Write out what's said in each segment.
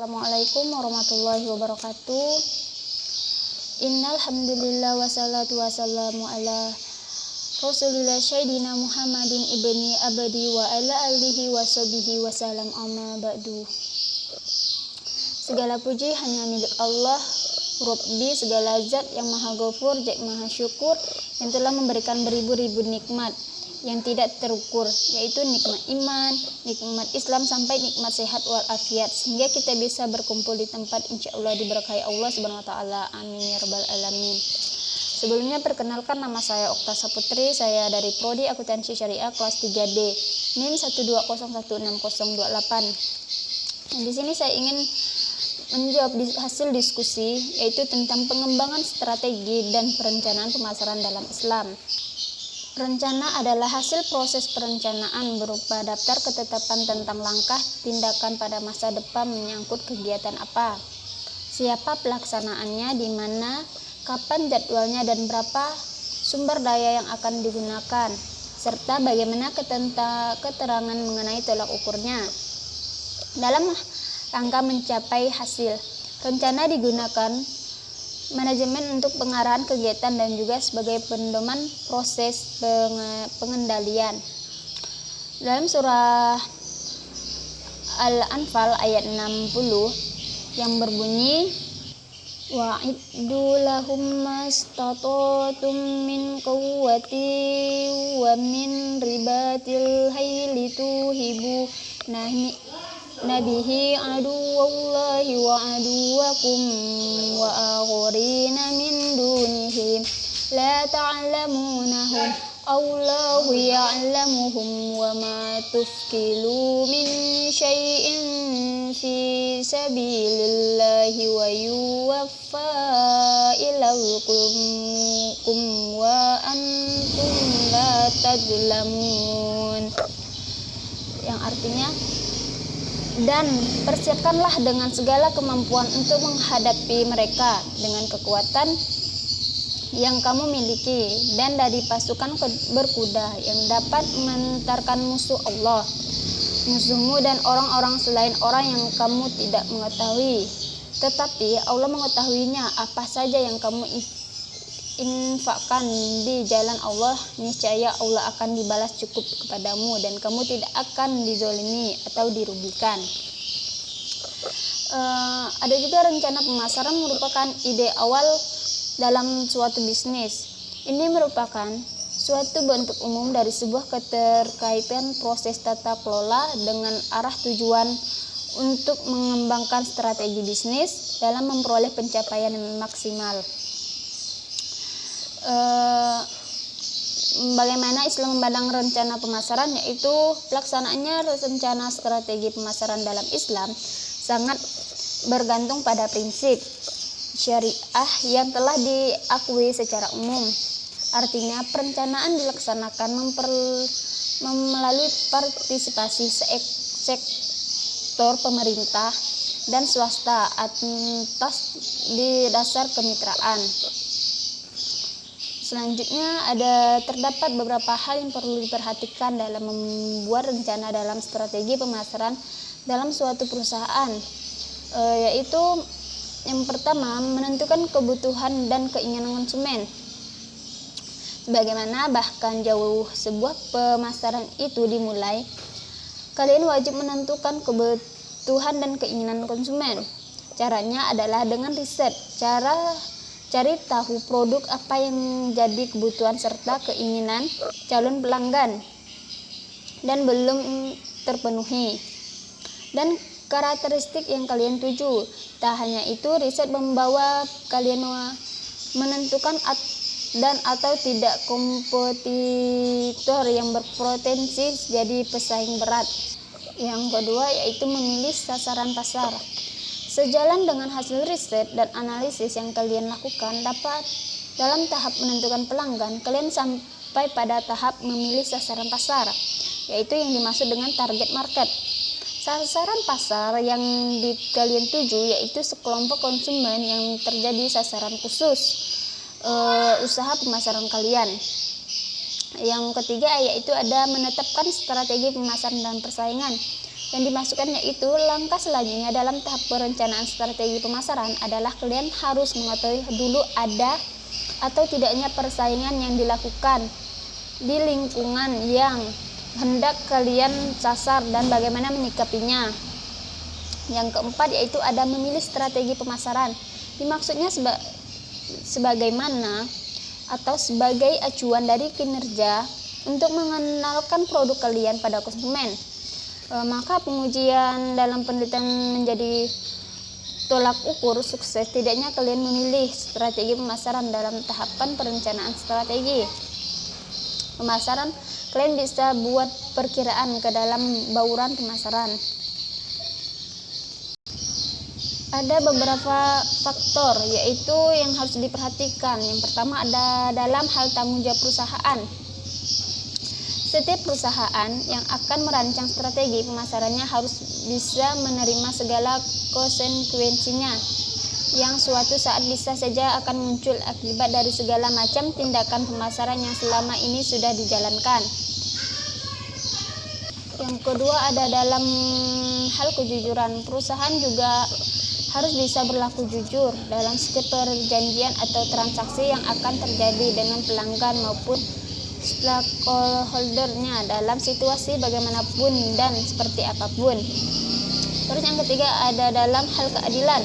Assalamualaikum warahmatullahi wabarakatuh. Innal hamdalillah wassalatu wassalamu ala Rasulillah Sayyidina Muhammadin ibni abadi wa ala alihi wa sahbihi wasallam amma ba'du. Segala puji hanya milik Allah Rabbi, segala zat yang maha ghafur, zat maha syukur, yang telah memberikan beribu-ribu nikmat yang tidak terukur, yaitu nikmat iman, nikmat Islam, sampai nikmat sehat walafiat, sehingga kita bisa berkumpul di tempat insya Allah diberkahi Allah Subhanahu wa taala. Amin ya rabbal alamin. Sebelumnya perkenalkan, nama saya Okta Saputri, saya dari Prodi Akuntansi Syariah kelas 3D, NIM 120166028. Di sini saya ingin menjawab hasil diskusi, yaitu tentang pengembangan strategi dan perencanaan pemasaran dalam Islam. Rencana adalah hasil proses perencanaan berupa daftar ketetapan tentang langkah tindakan pada masa depan menyangkut kegiatan apa, siapa pelaksanaannya, di mana, kapan jadwalnya, dan berapa sumber daya yang akan digunakan, serta bagaimana keterangan mengenai tolak ukurnya. Dalam rangka mencapai hasil, rencana digunakan manajemen untuk pengarahan kegiatan dan juga sebagai pedoman proses pengendalian. Dalam surah Al-Anfal ayat 60 yang berbunyi, wa'iddu lahum mastata'tum min quwwati wa min ribatil hayli tuhibu nabihi aduwallahi wa aduwakum wa akhirina min dunihim la ta'lamunahum Allahu ya'lamuhum wa ma tufkilu min syai'in fi sabilillahi wa yuwaffa ilaikum wa antum la tadlamun, yang artinya, dan persiapkanlah dengan segala kemampuan untuk menghadapi mereka dengan kekuatan yang kamu miliki dan dari pasukan berkuda yang dapat menentarkan musuh Allah, musuhmu, dan orang-orang selain orang yang kamu tidak mengetahui. Tetapi Allah mengetahuinya. Apa saja yang kamu infakkan di jalan Allah, niscaya Allah akan dibalas cukup kepadamu dan kamu tidak akan dizolimi atau dirugikan. Ada juga rencana pemasaran merupakan ide awal dalam suatu bisnis. Ini merupakan suatu bentuk umum dari sebuah keterkaitan proses tata kelola dengan arah tujuan untuk mengembangkan strategi bisnis dalam memperoleh pencapaian yang maksimal. Bagaimana Islam memandang rencana pemasaran, yaitu pelaksanaannya rencana strategi pemasaran dalam Islam sangat bergantung pada prinsip syariah yang telah diakui secara umum. Artinya perencanaan dilaksanakan melalui partisipasi sektor pemerintah dan swasta atas di dasar kemitraan. Selanjutnya terdapat beberapa hal yang perlu diperhatikan dalam membuat rencana dalam strategi pemasaran dalam suatu perusahaan, yaitu yang pertama, menentukan kebutuhan dan keinginan konsumen. Bagaimana bahkan jauh sebuah pemasaran itu dimulai, kalian wajib menentukan kebutuhan dan keinginan konsumen. Caranya adalah dengan riset, cari tahu produk apa yang jadi kebutuhan serta keinginan calon pelanggan dan belum terpenuhi, dan karakteristik yang kalian tuju. Tak hanya itu, riset membawa kalian menentukan atau tidak kompetitor yang berpotensi jadi pesaing berat. Yang kedua, yaitu memilih sasaran pasar. Sejalan dengan hasil riset dan analisis yang kalian lakukan, dalam tahap menentukan pelanggan, kalian sampai pada tahap memilih sasaran pasar, yaitu yang dimaksud dengan target market. Sasaran pasar yang kalian tuju yaitu sekelompok konsumen yang terjadi sasaran khusus usaha pemasaran kalian. Yang ketiga, yaitu ada menetapkan strategi pemasaran dan persaingan. yang dimasukkan, yaitu langkah selanjutnya dalam tahap perencanaan strategi pemasaran adalah kalian harus mengetahui dulu ada atau tidaknya persaingan yang dilakukan di lingkungan yang hendak kalian sasar dan bagaimana menyikapinya. Yang keempat yaitu ada memilih strategi pemasaran. Dimaksudnya sebagaimana atau sebagai acuan dari kinerja untuk mengenalkan produk kalian pada konsumen. Maka pengujian dalam penelitian menjadi tolak ukur sukses tidaknya kalian memilih strategi pemasaran dalam tahapan perencanaan strategi pemasaran. Kalian bisa buat perkiraan ke dalam bauran pemasaran. Ada beberapa faktor yaitu yang harus diperhatikan. Yang pertama ada dalam hal tanggung jawab perusahaan. Setiap perusahaan yang akan merancang strategi pemasarannya harus bisa menerima segala konsekuensinya yang suatu saat bisa saja akan muncul akibat dari segala macam tindakan pemasaran yang selama ini sudah dijalankan. Yang kedua ada dalam hal kejujuran. Perusahaan juga harus bisa berlaku jujur dalam setiap perjanjian atau transaksi yang akan terjadi dengan pelanggan maupun stakeholdernya dalam situasi bagaimanapun dan seperti apapun. Terus yang ketiga ada dalam hal keadilan.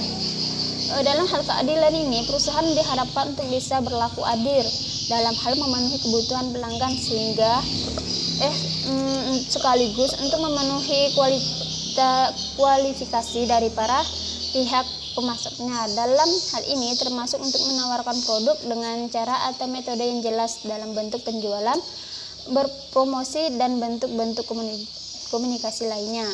Dalam hal keadilan ini perusahaan diharapkan untuk bisa berlaku adil dalam hal memenuhi kebutuhan pelanggan sehingga sekaligus untuk memenuhi kualifikasi dari para pihak pemasoknya. Dalam hal ini termasuk untuk menawarkan produk dengan cara atau metode yang jelas dalam bentuk penjualan, berpromosi, dan bentuk-bentuk komunikasi lainnya.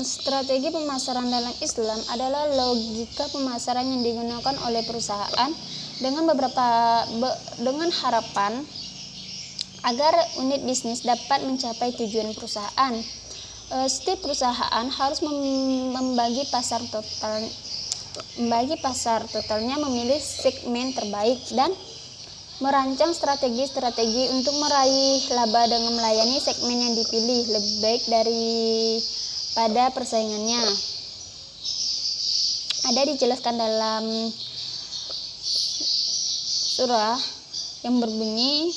Strategi pemasaran dalam Islam adalah logika pemasaran yang digunakan oleh perusahaan dengan harapan agar unit bisnis dapat mencapai tujuan perusahaan. Setiap perusahaan harus membagi pasar totalnya, memilih segmen terbaik dan merancang strategi untuk meraih laba dengan melayani segmen yang dipilih lebih baik daripada persaingannya. Ada dijelaskan dalam surah yang berbunyi,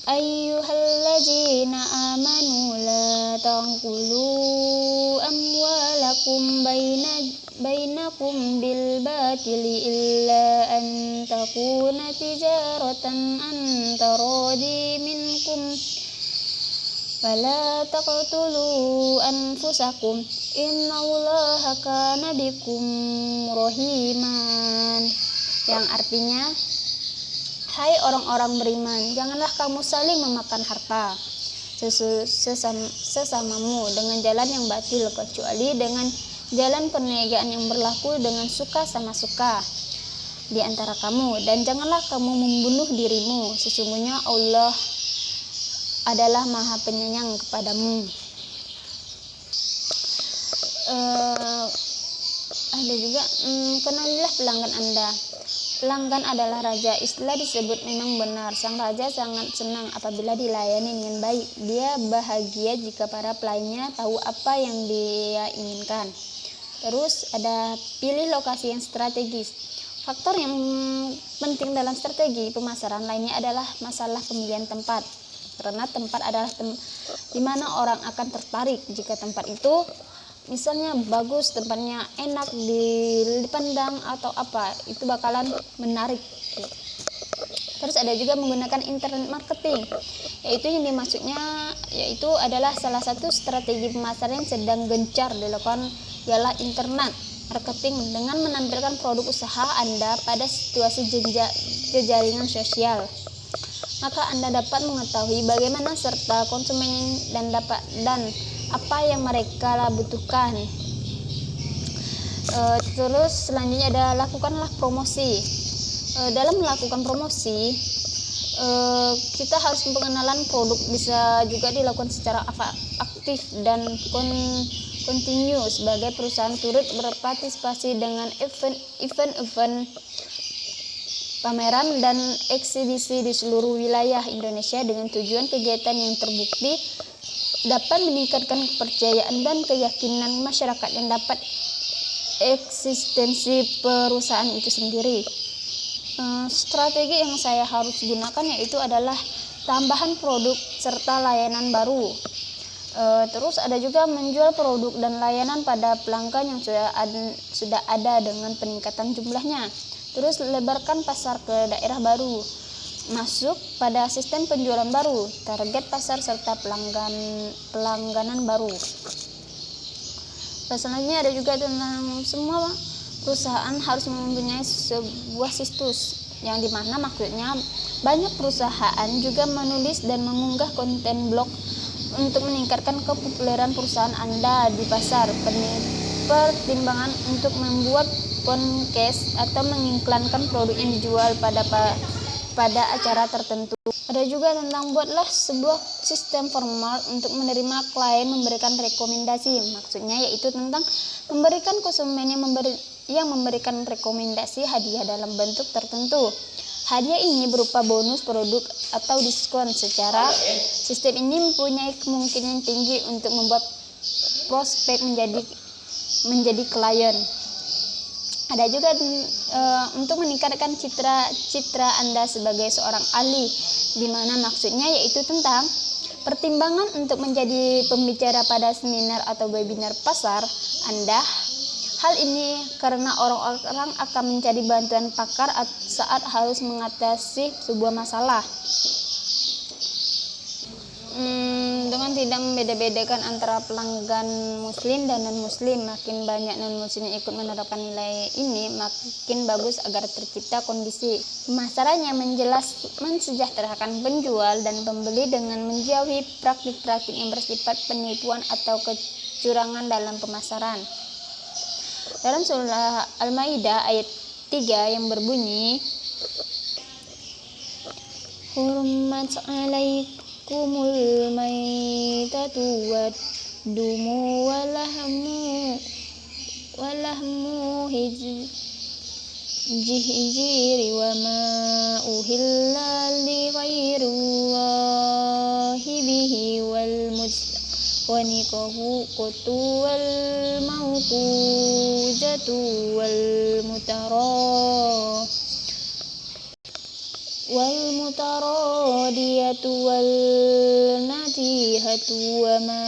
ayyuhalladzina amanu la taqulu amwalakum bainakum bil batili illa an takuna tijaratan an taradi minkum wala taqtulu anfusakum innallaha kana bikum rahiman. Yang artinya, hai orang-orang beriman, janganlah kamu saling memakan harta sesamamu dengan jalan yang batil, kecuali dengan jalan perniagaan yang berlaku dengan suka sama suka di antara kamu, dan janganlah kamu membunuh dirimu, sesungguhnya Allah adalah Maha Penyayang kepadamu. Ada juga kenalilah pelanggan Anda. Pelanggan adalah raja. Istilah disebut memang benar. Sang raja sangat senang apabila dilayani dengan baik. Dia bahagia jika para pelayannya tahu apa yang dia inginkan. Terus ada pilih lokasi yang strategis. Faktor yang penting dalam strategi pemasaran lainnya adalah masalah pemilihan tempat. Karena tempat adalah di mana orang akan tertarik. Jika tempat itu misalnya bagus, tempatnya enak dipandang atau apa, itu bakalan menarik. Terus ada juga menggunakan internet marketing, yaitu yang dimaksudnya yaitu adalah salah satu strategi pemasaran yang sedang gencar dilakukan ialah internet marketing dengan menampilkan produk usaha Anda pada situasi jejaringan sosial. Maka Anda dapat mengetahui bagaimana serta konsumen dan apa yang mereka butuhkan. Terus selanjutnya ada lakukanlah promosi. Dalam melakukan promosi, kita harus pengenalan produk bisa juga dilakukan secara aktif dan kontinu sebagai perusahaan turut berpartisipasi dengan event pameran dan eksibisi di seluruh wilayah Indonesia dengan tujuan kegiatan yang terbukti dapat meningkatkan kepercayaan dan keyakinan masyarakat yang dapat eksistensi perusahaan itu sendiri. Strategi yang saya harus gunakan yaitu adalah tambahan produk serta layanan baru. Terus ada juga menjual produk dan layanan pada pelanggan yang sudah ada dengan peningkatan jumlahnya. Terus lebarkan pasar ke daerah baru, masuk pada sistem penjualan baru, target pasar serta pelangganan baru. Selanjutnya ada juga tentang semua perusahaan harus mempunyai sebuah situs, yang dimana maksudnya banyak perusahaan juga menulis dan mengunggah konten blog untuk meningkatkan kepopuleran perusahaan Anda di pasar. Pertimbangan untuk membuat podcast atau mengiklankan produk yang dijual pada acara tertentu. Ada juga tentang buatlah sebuah sistem formal untuk menerima klien memberikan rekomendasi. Maksudnya yaitu tentang memberikan konsumen yang memberikan rekomendasi hadiah dalam bentuk tertentu. Hadiah ini berupa bonus produk atau diskon. Secara sistem ini mempunyai kemungkinan tinggi untuk membuat prospek menjadi klien. Ada juga untuk meningkatkan citra Anda sebagai seorang ahli, di mana maksudnya yaitu tentang pertimbangan untuk menjadi pembicara pada seminar atau webinar pasar Anda. Hal ini karena orang-orang akan mencari bantuan pakar saat harus mengatasi sebuah masalah. Dengan tidak membeda-bedakan antara pelanggan muslim dan non-muslim, makin banyak non-muslim yang ikut menerapkan nilai ini, makin bagus agar tercipta kondisi pemasaran yang mensejahterakan penjual dan pembeli dengan menjauhi praktik-praktik yang bersifat penipuan atau kecurangan dalam pemasaran. Dalam surah Al-Maidah ayat 3 yang berbunyi, Hurmat alaikumul maitatu waddumu walahmu hijiri wa ma uhilla li ghairillahi bihi wal wanikahu qutu wal mawqujatu wal mutaradiyatu wal natihatu wa ma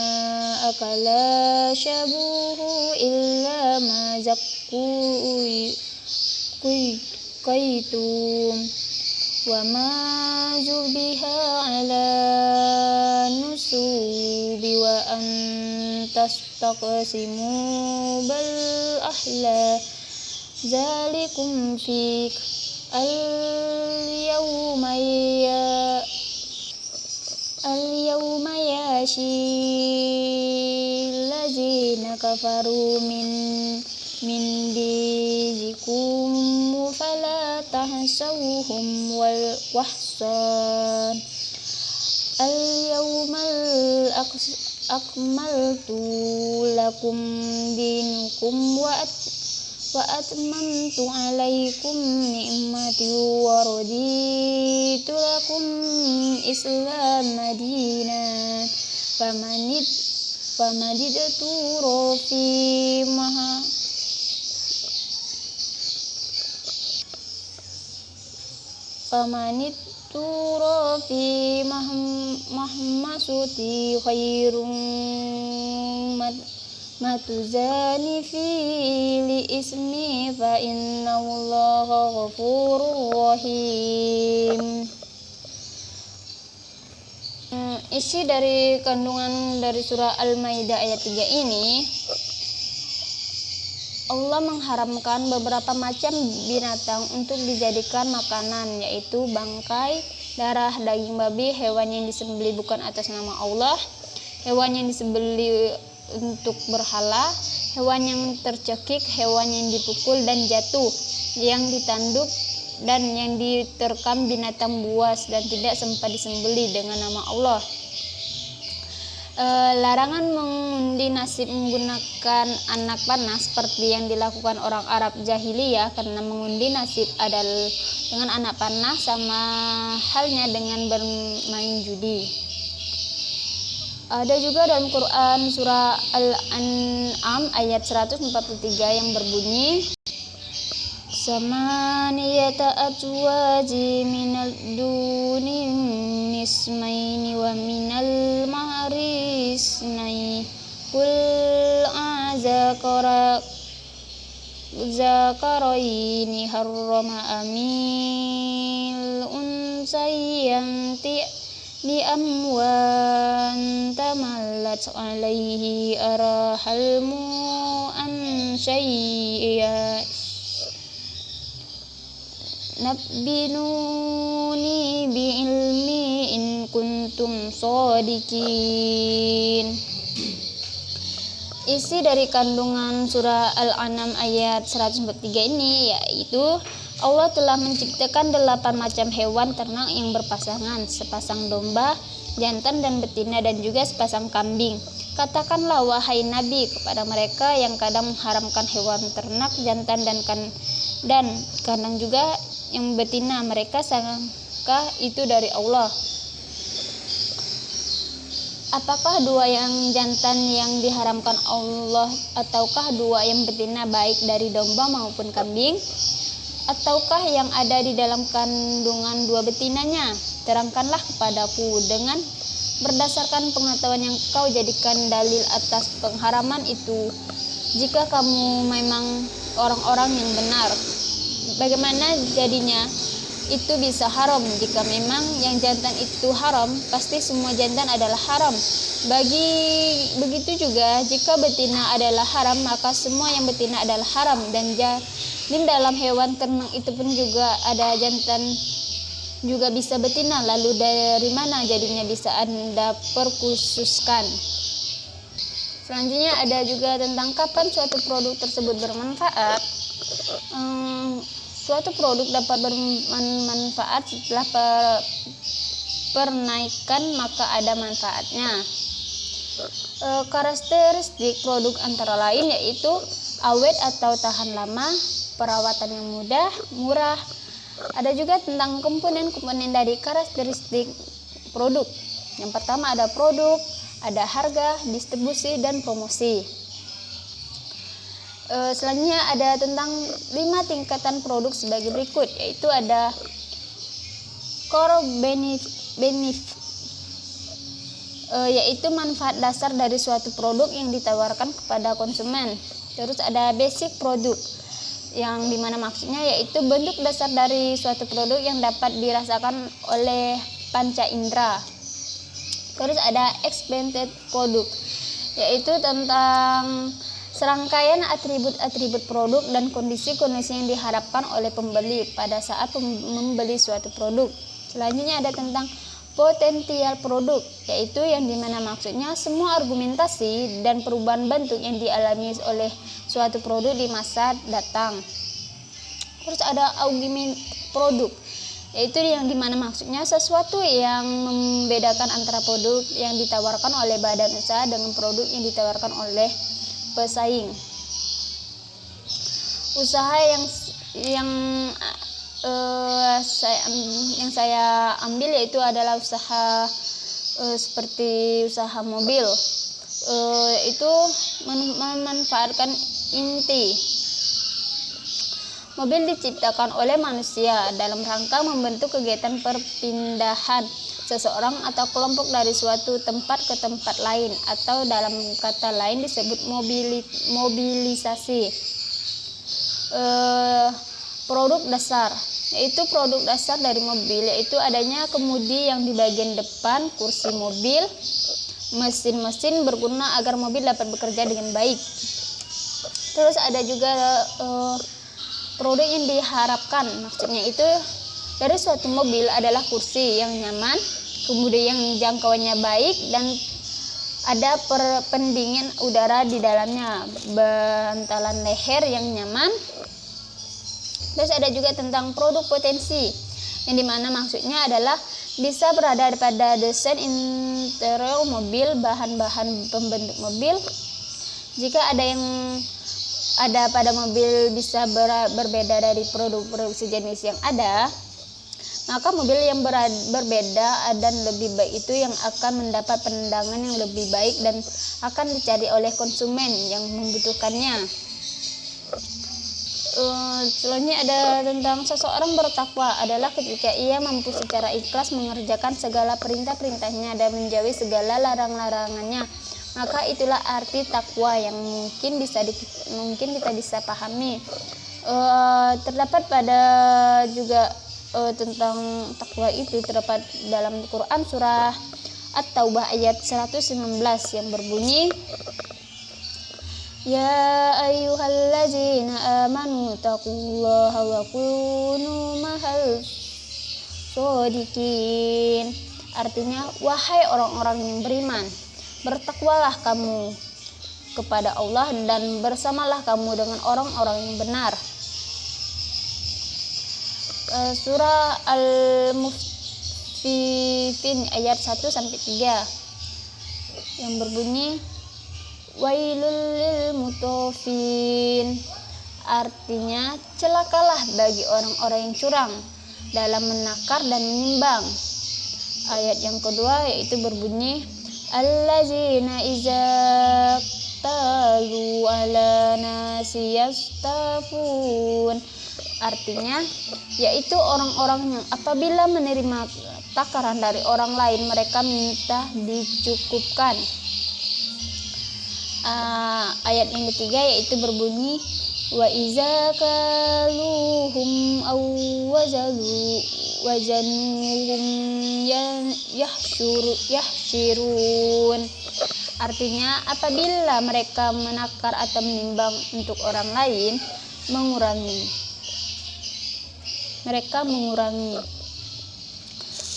akala shabuhu illa ma zakkaitum wa ma zubiha ala nusubi wa an tastaqsimu bal ahla zalikum fik al-yawma yashil lazina kafaru min dizikum fala tahsawhum wal wahsan al-yawmal akmaltu lakum dinukum wa atmamtu alaikum ni'mati wa raditu lakum Islam madina famadidtu rofi mahmasuti khairum matuzani fili ismi fa innallaha ghafurur rahim. Isi dari kandungan dari surah Al-Maidah ayat 3 ini, Allah mengharamkan beberapa macam binatang untuk dijadikan makanan, yaitu bangkai, darah, daging babi, hewan yang disembelih bukan atas nama Allah, hewan yang disembelih untuk berhala, hewan yang tercekik, hewan yang dipukul dan jatuh, yang ditanduk dan yang diterkam binatang buas dan tidak sempat disembelih dengan nama Allah. Larangan mengundi nasib menggunakan anak panah seperti yang dilakukan orang Arab jahiliyah, karena mengundi nasib adalah dengan anak panah sama halnya dengan bermain judi. Ada juga dalam Quran surah Al-An'am ayat 143 yang berbunyi, samaniyata azwaji minal dunin nismaini wa minal maharisnai kul zakaraini harrama amil unsayyanti di amwan tamallat alaihi arahalmu an syai'a nabbinuni bi ilmi in kuntum shodikin. Isi dari kandungan surah Al-An'am ayat 143 ini yaitu Allah telah menciptakan 8 macam hewan ternak yang berpasangan, sepasang domba, jantan dan betina, dan juga sepasang kambing. Katakanlah wahai Nabi kepada mereka yang kadang mengharamkan hewan ternak jantan dan kadang juga yang betina, mereka sangka itu dari Allah. Apakah dua yang jantan yang diharamkan Allah ataukah dua yang betina baik dari domba maupun kambing? Ataukah yang ada di dalam kandungan dua betinanya? Terangkanlah kepadaku dengan berdasarkan pengetahuan yang kau jadikan dalil atas pengharaman itu, jika kamu memang orang-orang yang benar. Bagaimana jadinya itu bisa haram? Jika memang yang jantan itu haram, pasti semua jantan adalah haram. Begitu juga jika betina adalah haram, maka semua yang betina adalah haram. Dan dalam hewan ternak itu pun juga ada jantan juga bisa betina. Lalu dari mana jadinya bisa Anda perkhususkan? Selanjutnya ada juga tentang kapan suatu produk tersebut bermanfaat. Suatu produk dapat bermanfaat setelah pernaikan, maka ada manfaatnya. Karakteristik produk antara lain yaitu awet atau tahan lama, perawatan yang mudah, murah. Ada juga tentang komponen-komponen dari karakteristik produk. Yang pertama ada produk, ada harga, distribusi, dan promosi. Selanjutnya ada tentang 5 tingkatan produk sebagai berikut, yaitu ada core benefit, yaitu manfaat dasar dari suatu produk yang ditawarkan kepada konsumen. Terus ada basic produk, yang dimana maksudnya yaitu bentuk dasar dari suatu produk yang dapat dirasakan oleh panca indera. Terus ada expanded produk, yaitu tentang serangkaian atribut-atribut produk dan kondisi-kondisi yang diharapkan oleh pembeli pada saat membeli suatu produk. Selanjutnya ada tentang potensial produk, yaitu yang dimana maksudnya semua argumentasi dan perubahan bentuk yang dialami oleh suatu produk di masa datang. Terus ada augment produk, yaitu yang dimana maksudnya sesuatu yang membedakan antara produk yang ditawarkan oleh badan usaha dengan produk yang ditawarkan oleh pesaing. Usaha yang saya ambil yaitu adalah usaha seperti usaha mobil, itu memanfaatkan inti. Mobil diciptakan oleh manusia dalam rangka membentuk kegiatan perpindahan seseorang atau kelompok dari suatu tempat ke tempat lain, atau dalam kata lain disebut mobilisasi. Produk dasar, yaitu produk dasar dari mobil, yaitu adanya kemudi yang di bagian depan kursi mobil, mesin-mesin berguna agar mobil dapat bekerja dengan baik. Terus ada juga produk yang diharapkan, maksudnya itu dari suatu mobil adalah kursi yang nyaman, kemudian yang jangkauannya baik, dan ada pendingin udara di dalamnya, bantalan leher yang nyaman. Terus ada juga tentang produk potensi, yang dimana maksudnya adalah bisa berada pada desain interior mobil, bahan-bahan pembentuk mobil. Jika ada pada mobil bisa berbeda dari produk sejenis yang ada, maka mobil yang berbeda dan lebih baik itu yang akan mendapat pandangan yang lebih baik dan akan dicari oleh konsumen yang membutuhkannya. Selanjutnya ada tentang seseorang bertakwa adalah ketika ia mampu secara ikhlas mengerjakan segala perintah-perintahnya dan menjauhi segala larang-larangannya. Maka itulah arti takwa yang mungkin kita bisa pahami. Terdapat pada juga tentang takwa itu terdapat dalam Quran surah At-Taubah ayat 119 yang berbunyi, Ya ayyuhallazina amanu taqullaha wa kunu mahal shodiqin. Artinya, wahai orang-orang yang beriman, bertakwalah kamu kepada Allah dan bersamalah kamu dengan orang-orang yang benar. Surah Al-Muffifin ayat 1-3 yang berbunyi, Wailul lil mutafin. Artinya, celakalah bagi orang-orang yang curang dalam menakar dan menimbang. Ayat yang kedua yaitu berbunyi, Allazina iza talu ala nasi yastafun. Artinya, yaitu orang-orang yang apabila menerima takaran dari orang lain, mereka minta dicukupkan. Ayat yang ketiga yaitu berbunyi, wa iza kaluhum aw wazanuhum yahshirun. Artinya, apabila mereka menakar atau menimbang untuk orang lain, mereka mengurangi.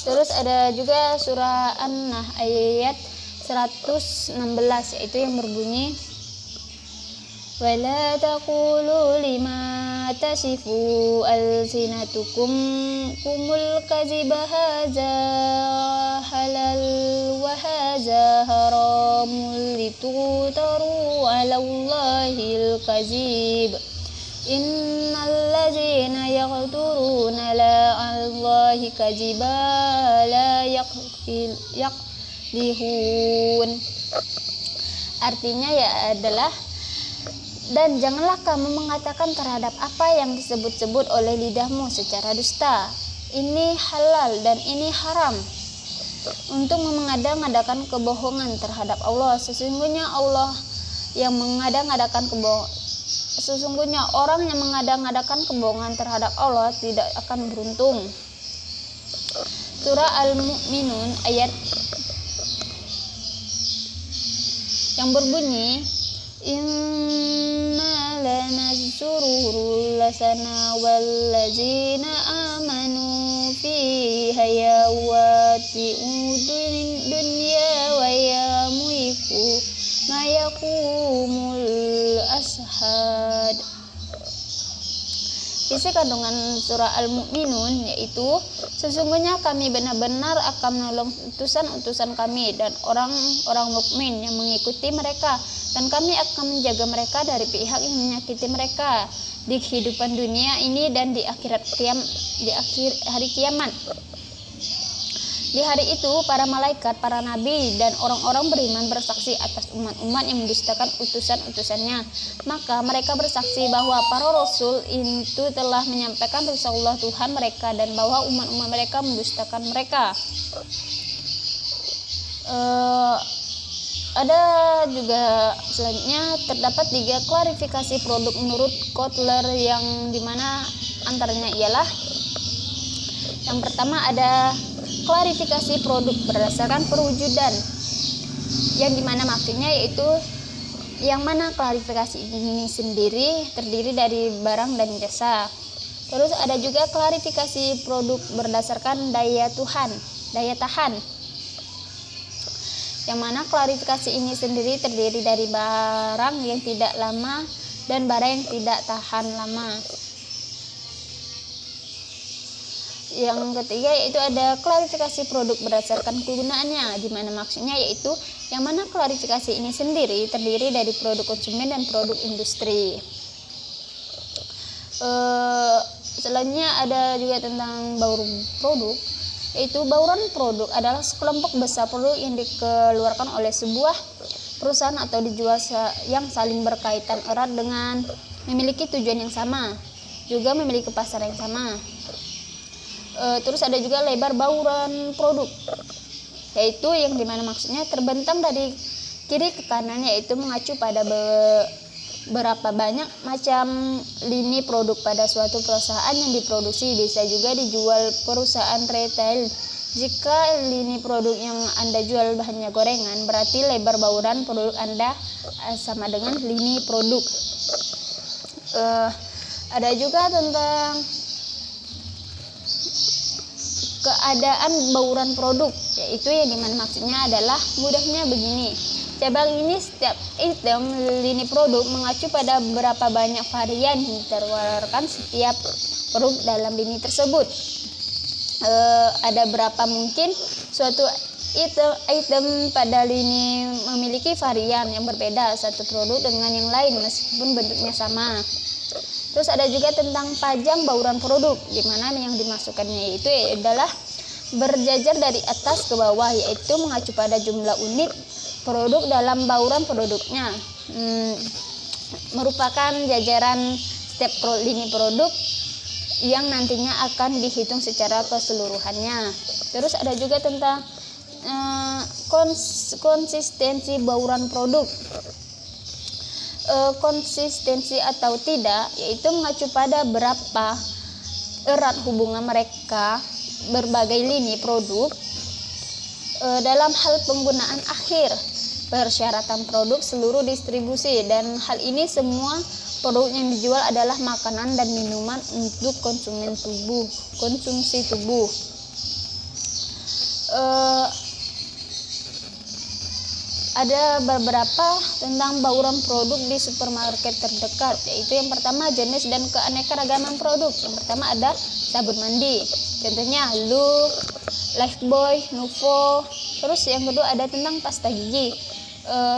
Terus ada juga surah An-Nahl ayat 116 yaitu yang berbunyi, wala taqulu lima tasifu alsinatukum kumul kadziba hadza halal wa hadza haramul litutaru ala Allahil kadzib innal ladzina yaqturuna la Allahi kadziba la yaqlihun. Artinya adalah, dan janganlah kamu mengatakan terhadap apa yang disebut-sebut oleh lidahmu secara dusta. Ini halal dan ini haram, untuk mengada-ngadakan kebohongan terhadap Allah. Sesungguhnya orang yang mengada-ngadakan kebohongan terhadap Allah tidak akan beruntung. Surah Al-Mu'minun ayat yang berbunyi, Inna lanazuru lasana wallazina amanu fi hayawati dunya wa yamuiku mayakumul ashad. Isi kandungan surah Al-Mu'minun yaitu, sesungguhnya kami benar-benar akan menolong utusan-utusan kami dan orang-orang mukmin yang mengikuti mereka, dan kami akan menjaga mereka dari pihak yang menyakiti mereka di kehidupan dunia ini dan di akhir hari kiamat. Di hari itu, para malaikat, para nabi, dan orang-orang beriman bersaksi atas umat-umat yang mendustakan utusan-utusannya. Maka mereka bersaksi bahwa para rasul itu telah menyampaikan risalah Tuhan mereka dan bahwa umat-umat mereka mendustakan mereka. Ada juga selanjutnya terdapat 3 klarifikasi produk menurut Kotler yang dimana antaranya ialah, yang pertama ada klarifikasi produk berdasarkan perwujudan, yang dimana maksudnya yaitu yang mana klarifikasi ini sendiri terdiri dari barang dan jasa. Terus ada juga klarifikasi produk berdasarkan daya tahan, yang mana klarifikasi ini sendiri terdiri dari barang yang tidak lama dan barang yang tidak tahan lama. Yang ketiga yaitu ada klarifikasi produk berdasarkan kegunaannya, di mana maksudnya yaitu yang mana klarifikasi ini sendiri terdiri dari produk konsumen dan produk industri. Selanjutnya ada juga tentang bauran produk, yaitu bauran produk adalah sekelompok besar produk yang dikeluarkan oleh sebuah perusahaan atau dijual yang saling berkaitan erat dengan memiliki tujuan yang sama, juga memiliki pasar yang sama. Terus ada juga lebar bauran produk, yaitu yang dimana maksudnya terbentang dari kiri ke kanan, yaitu mengacu pada berapa banyak macam lini produk pada suatu perusahaan yang diproduksi. Bisa juga dijual perusahaan retail. Jika lini produk yang Anda jual bahannya gorengan, berarti lebar bauran produk Anda sama dengan lini produk. Ada juga tentang keadaan bauran produk, yaitu yang dimana maksudnya adalah mudahnya begini. Cabang ini setiap item lini produk mengacu pada berapa banyak varian yang ditawarkan setiap produk dalam lini tersebut. Ada berapa mungkin suatu item pada lini memiliki varian yang berbeda satu produk dengan yang lain meskipun bentuknya sama. Terus ada juga tentang pajang bauran produk, di mana yang dimasukkannya itu adalah berjajar dari atas ke bawah, yaitu mengacu pada jumlah unit produk dalam bauran produknya. Merupakan jajaran setiap lini produk yang nantinya akan dihitung secara keseluruhannya. Terus ada juga tentang konsistensi bauran produk. Konsistensi atau tidak, yaitu mengacu pada berapa erat hubungan mereka berbagai lini produk dalam hal penggunaan akhir, persyaratan produk, seluruh distribusi, dan hal ini semua produk yang dijual adalah makanan dan minuman untuk konsumsi tubuh. Ada beberapa tentang bauran produk di supermarket terdekat, yaitu yang pertama jenis dan keanekaragaman produk. Yang pertama ada sabun mandi, contohnya Look, Lifebuoy, Nuvo. Terus yang kedua ada tentang pasta gigi.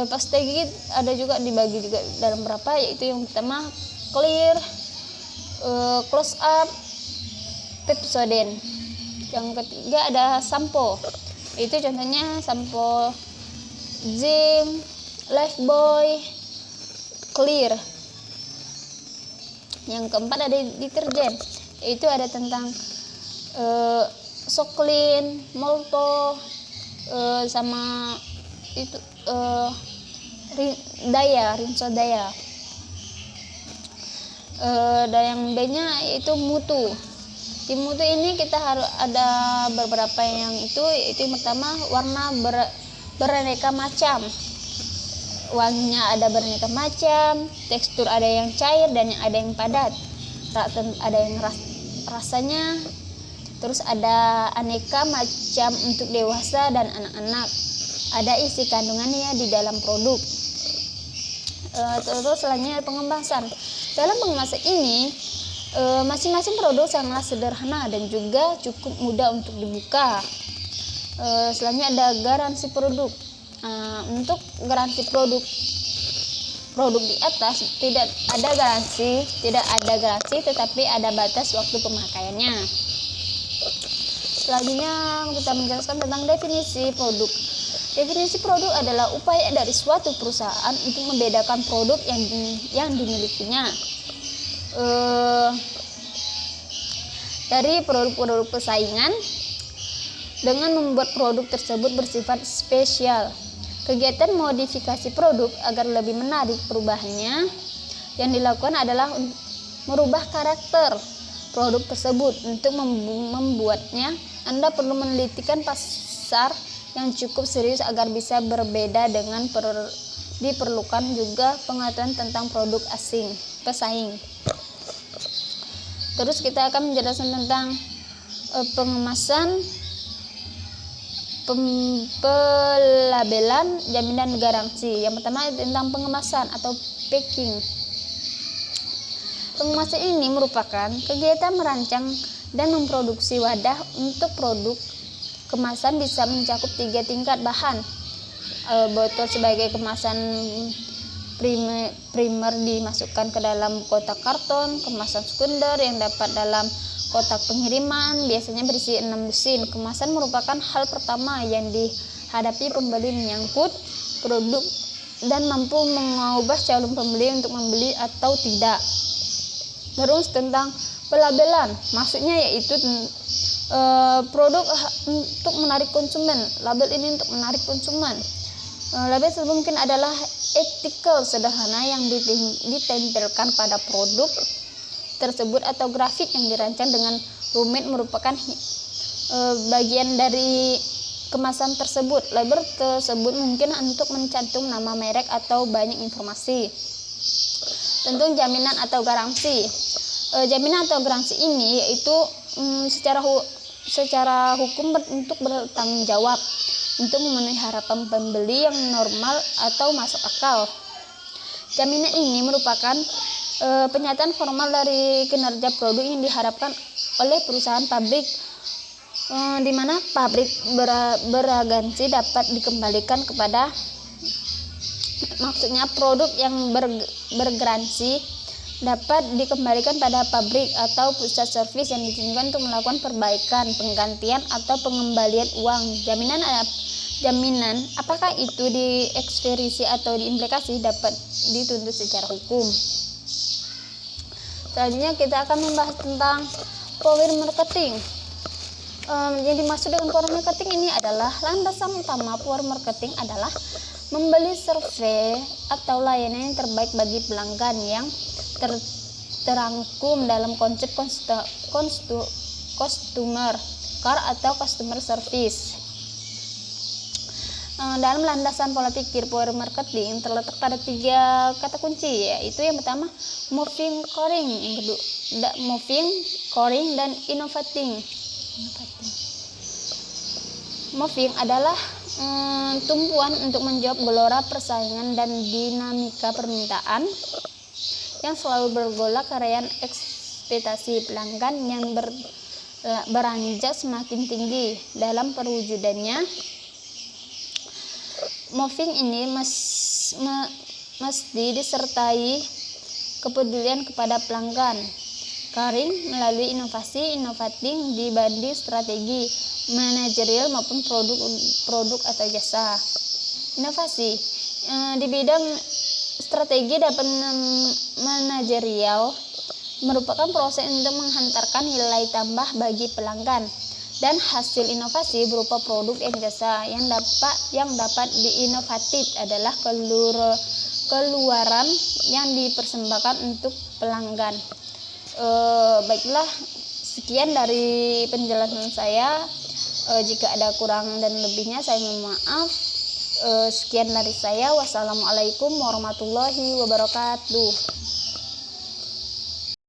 Pasta gigi ada juga dibagi juga dalam berapa, yaitu yang pertama Clear, Close Up, Pepsodent. Yang ketiga ada sampo, itu contohnya sampo Zim, Lifebuoy, Clear. Yang keempat ada deterjen, yaitu ada tentang Soklin, Molto, sama itu Rinso Daya. Dan yang B-nya yaitu Mutu. Di Mutu ini kita harus ada beberapa yang yaitu yang pertama warna beraneka macam, wanginya ada beraneka macam, tekstur ada yang cair dan ada yang padat, ada yang rasanya. Terus ada aneka macam untuk dewasa dan anak-anak, ada isi kandungannya di dalam produk. Terus selanjutnya pengemasan. Dalam pengemasan ini masing-masing produk sangatlah sederhana dan juga cukup mudah untuk dibuka. Selanjutnya ada garansi produk. Untuk garansi produk di atas tidak ada garansi, tetapi ada batas waktu pemakaiannya. Selanjutnya kita menjelaskan tentang definisi produk. Definisi produk adalah upaya dari suatu perusahaan untuk membedakan produk yang dimilikinya dari produk-produk persaingan dengan membuat produk tersebut bersifat spesial. Kegiatan modifikasi produk agar lebih menarik perubahannya yang dilakukan adalah merubah karakter produk tersebut. Untuk membuatnya, Anda perlu menelitikan pasar yang cukup serius agar bisa berbeda dengan diperlukan juga pengetahuan tentang produk pesaing. Terus kita akan menjelaskan tentang pengemasan, pelabelan, jaminan garansi. Yang pertama tentang pengemasan atau packing. Pengemasan ini merupakan kegiatan merancang dan memproduksi wadah untuk produk kemasan bisa mencakup 3 tingkat bahan. Botol sebagai kemasan primer dimasukkan ke dalam kotak karton, kemasan sekunder yang dapat dalam kotak pengiriman biasanya berisi 6 lusin. Kemasan merupakan hal pertama yang dihadapi pembeli menyangkut produk dan mampu mengubah calon pembeli untuk membeli atau tidak. Terus tentang pelabelan, maksudnya yaitu produk untuk menarik konsumen. Label ini untuk menarik konsumen. Label mungkin adalah artikel sederhana yang ditempelkan pada produk tersebut atau grafik yang dirancang dengan rumit merupakan bagian dari kemasan tersebut. Label tersebut mungkin untuk mencantum nama merek atau banyak informasi. Tentu jaminan atau garansi. Jaminan atau garansi ini yaitu secara hukum untuk bertanggung jawab untuk memenuhi harapan pembeli yang normal atau masuk akal. Jaminan ini merupakan pernyataan formal dari kinerja produk yang diharapkan oleh perusahaan pabrik, di mana pabrik beragansi dapat dikembalikan kepada, maksudnya produk yang bergaransi dapat dikembalikan pada pabrik atau pusat servis yang ditunjukkan untuk melakukan perbaikan, penggantian atau pengembalian uang. Jaminan apakah itu diekspedisi atau diimplikasi dapat dituntut secara hukum. Selanjutnya kita akan membahas tentang power marketing. Yang dimaksud dengan power marketing ini adalah landasan utama power marketing adalah membeli survei atau layanan yang terbaik bagi pelanggan yang terangkum dalam konsep customer care atau customer service. Dalam landasan pola pikir power marketing terletak pada 3 kata kunci, yaitu yang pertama moving, coring, yang kedua moving, coring, dan innovating. Moving adalah tumpuan untuk menjawab gelora persaingan dan dinamika permintaan yang selalu bergolak karena ekspektasi pelanggan yang beranjak semakin tinggi. Dalam perwujudannya, moving ini mesti disertai kepedulian kepada pelanggan. Caring melalui inovasi, innovating dibanding strategi manajerial maupun produk atau jasa. Inovasi di bidang strategi dan manajerial merupakan proses untuk menghantarkan nilai tambah bagi pelanggan, dan hasil inovasi berupa produk dan jasa yang dapat diinovatif adalah keluaran yang dipersembahkan untuk pelanggan. Baiklah, sekian dari penjelasan saya. Jika ada kurang dan lebihnya saya mohon maaf. Sekian dari saya. Wassalamualaikum warahmatullahi wabarakatuh.